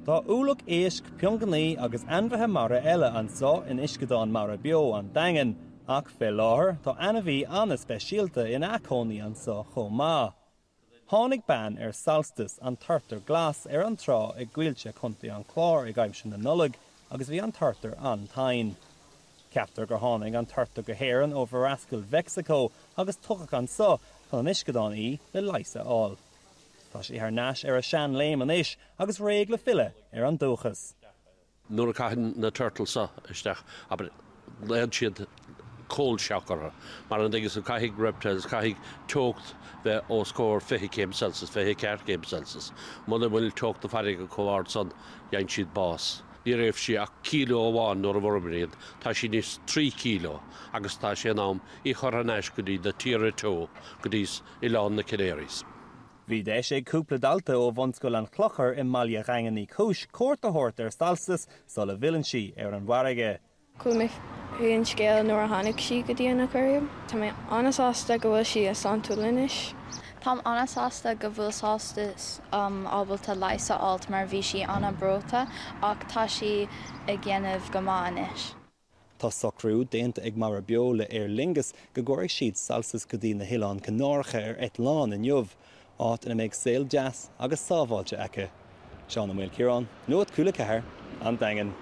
Tá úlach éisc peonganí agus anmhaithe mara eile anseo in uisceadáin mara bio an Daingean, ach fé láthair tá anmhí anna speisialta in acónaí anseo chomh maith. Tháinig ban Solstice an turtar glas an trá ag gaeilge chuntaí an Clár ag aimim sin na nullag agus bhí an turtar an tain. Ceaptar gur tháinig an turtar go héireann ó bharascail Mexico agus tugadh anseo chun an uisceadáin í le leise áil. Tá sé ar neis ar a Seán léim an is agus réag le fille ar an dúchas. Nuair a caitheann na turtalsa isteach, aber léad siad cóil seachara, mar an dagus a caiigh reptiles, caiigh teocht bheith ó scóir 20 céim Celsius, 24 céim Celsius. Muna bhfuil teocht a farig a cóhard san dhein siad bás. Ní raibh si a kilo amháin nuair a bhormríad, tá si níos 3 kilo, agus tá sé nám í chur an eis go dtí de tíre tó go dtís i lán na Canaries. Bhí de sé cúpla dalta ó bhunscoil an clochar i mbaile ranganí cúis cuairt a thuirt ar Solstice sola bhfuileann si ar an bharige. Cúil mé rion scéal nuair a tháinig si go dtí an aquarium. Tá mé anasásta go bhfuil si a santúlinis. Tám anasásta go bhfuil Solstice ábalta leisa alt mar bhí si anna brota ach tá si i gceanamh go máis. Tá socrú déanta ag mara bio le ar lingus go gcóirigh siad Solstice go dtí na Hoileáin Cnáircha ar Eitleán in Jobh. Áit ina méid saoil jazz agus sábháilte aice. Seán Uí Chúram, Nuacht Cúla4, an Daingean.